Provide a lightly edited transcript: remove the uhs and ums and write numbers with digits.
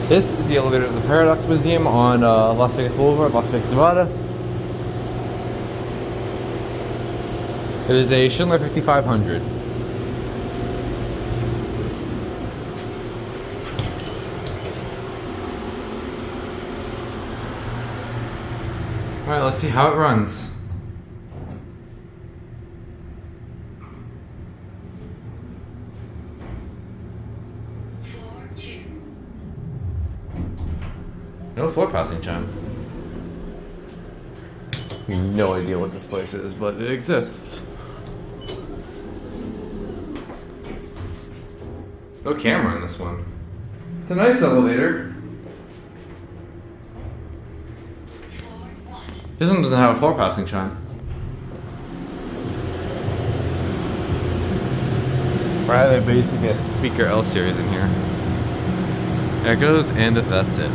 This is the elevator of the Paradox Museum on Las Vegas Boulevard, Las Vegas, Nevada. It is a Schindler 5500. Alright, let's see how it runs. No floor passing chime. No idea what this place is, but it exists. No camera in this one. It's a nice elevator. This one doesn't have a floor passing chime. Right, they basically a speaker L series in here. There it goes, and that's it.